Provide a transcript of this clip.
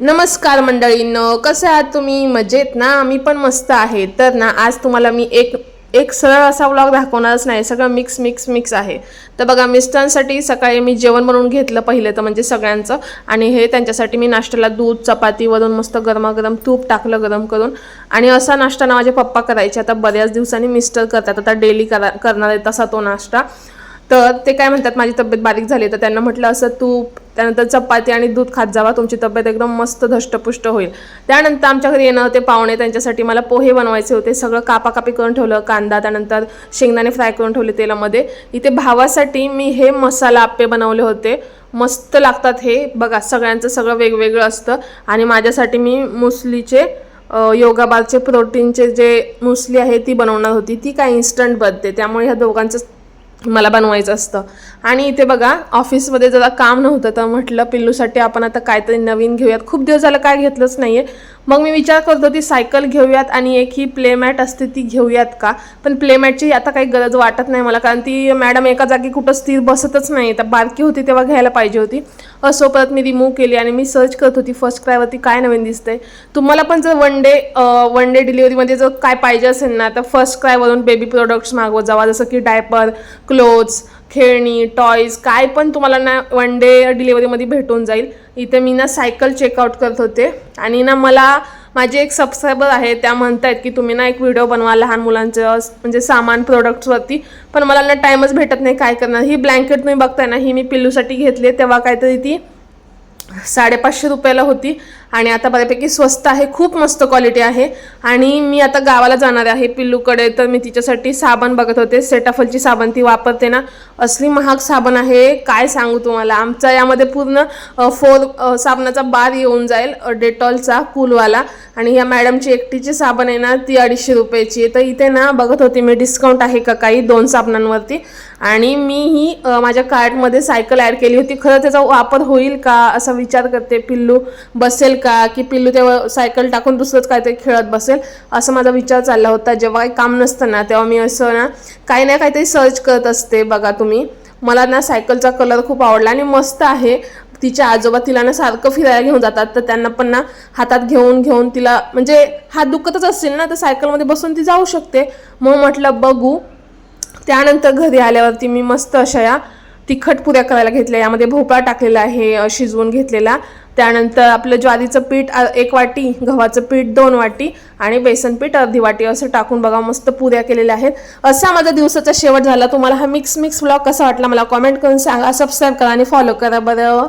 नमस्कार मंडळींनो, कसे आहात तुम्ही? मजेत ना? मी पण मस्त आहे. तर ना आज तुम्हाला मी एक एक सरळ असा व्लॉग दाखवणारच नाही, सगळं मिक्स आहे. तर बघा, मिस्टरांसाठी सकाळी मी जेवण बनवून घेतलं पहिले तर, म्हणजे सगळ्यांचं. आणि हे त्यांच्यासाठी मी नाश्त्याला दूध चपाती वरून मस्त गरमागरम तूप टाकलं गरम करून. आणि असा नाश्ता ना माझे पप्पा करायचे, आता बऱ्याच दिवसांनी मिस्टर करतात, आता डेली करणार आहे तसा तो नाश्ता. तर ते काय म्हणतात, माझी तब्येत बारीक झाली तर त्यांना म्हटलं असं तूप त्यानंतर चपाती आणि दूध खात जावा, तुमची तब्येत एकदम मस्त धष्टपुष्ट होईल. त्यानंतर आमच्या घरी येणं होते पाहुणे, त्यांच्यासाठी मला पोहे बनवायचे होते. सगळं कापाकापी करून ठेवलं, कांदा त्यानंतर शेंगदाणे फ्राय करून ठेवले तेलामध्ये. इथे भावासाठी मी हे मसाला आप्पे बनवले होते, मस्त लागतात हे. बघा, सगळ्यांचं सगळं वेगवेगळं असतं. आणि माझ्यासाठी मी मुसलीचे योगा बारचे प्रोटीनचे जे मुसली आहे ती बनवणार होती. ती काय इन्स्टंट बनते, त्यामुळे ह्या दोघांचं मला बनवायचं असतं. आणि इथे बघा, ऑफिसमध्ये जरा काम नव्हतं तर म्हटलं पिल्लूसाठी आपण आता काहीतरी नवीन घेऊयात. खूप दिवस झालं काय घेतलंच नाही आहे. मग मी विचार करत होती सायकल घेऊयात आणि एक ही प्लेमॅट असते ती घेऊयात का. पण प्लेमॅटची आता काही गरज वाटत नाही मला, कारण ती मॅडम एका जागी कुठं स्थिर बसतच नाही. तर बारकी होती तेव्हा घ्यायला पाहिजे होती. असो, परत मी रिमूव्ह केली आणि मी सर्च करत होती फर्स्ट क्रायवरती काय नवीन दिसतंय. तुम्हाला पण जर वन डे डिलिव्हरीमध्ये जर काय पाहिजे असेल ना, तर फर्स्ट क्रायवरून बेबी प्रोडक्ट्स मागवत जावा, जसं की डायपर, क्लोथ्स, खेळणी, टॉयज, काय पण तुम्हाला ना वन डे डिलिव्हरीमध्ये भेटून जाईल. इथे मी ना सायकल चेकआउट करत होते आणि ना मला माझे एक सबस्क्रायबर आहे, त्या म्हणतायत की तुम्ही ना एक व्हिडिओ बनवा लहान मुलांचं म्हणजे सामान प्रोडक्ट्सवरती. पण मला ना टाईमच भेटत नाही, काय करणार. ही ब्लँकेट तुम्ही बघताय ना, ही मी पिल्लूसाठी घेतली तेव्हा काहीतरी ती 550 रुपयाला होती. आणि आता बऱ्यापैकी स्वस्त आहे, खूप मस्त क्वालिटी आहे. आणि मी आता गावाला जाणार आहे पिल्लूकडे, तर मी तिच्यासाठी साबण बघत होते. सेटाफलची साबण ती वापरते ना, असली महाग साबण आहे काय सांगू तुम्हाला. आमचा यामध्ये पूर्ण 4 साबणाचा बार येऊन जाईल, डेटॉलचा कूलवाला. आणि ह्या मॅडमची एकटीची साबण आहे ना, ती 250 रुपयाची आहे. तर इथे ना बघत होती मी डिस्काउंट आहे का काही 2 साबणांवरती. आणि मी ही माझ्या कार्टमध्ये सायकल ॲड केली होती. खरं त्याचा वापर होईल का असा विचार करते, पिल्लू बसेल का, की पिल्लू तेव्हा सायकल टाकून दुसरंच काहीतरी खेळत बसेल, असं माझा विचार चालला होता. जेव्हा काही काम नसतं ना तेव्हा मी असं ना काही ना काहीतरी सर्च करत असते. बघा तुम्ही, मला ना सायकलचा कलर खूप आवडला आणि मस्त आहे. तिच्या आजोबा तिला ना सारखं फिरायला घेऊन जातात, तर त्यांना पण ना हातात घेऊन तिला, म्हणजे हात दुखतच असतील ना तर सायकलमध्ये बसून ती जाऊ शकते. मग म्हटलं बघू. त्यानंतर घरी आल्यावरती मी मस्त अशा या तिखट पुऱ्या करायला घेतल्या. यामध्ये भोपळा टाकलेला आहे शिजवून घेतलेला. त्यानंतर आपलं ज्वारीचं पीठ 1 वाटी, गव्हाचं पीठ 2 वाटी आणि बेसन पीठ अर्धी वाटी असं टाकून बघा मस्त पुऱ्या केलेल्या आहेत. असा माझा दिवसाचा शेवट झाला. तुम्हाला हा मिक्स व्लॉग कसा वाटला मला कॉमेंट करून सांगा. सबस्क्राईब करा आणि फॉलो करा बरं.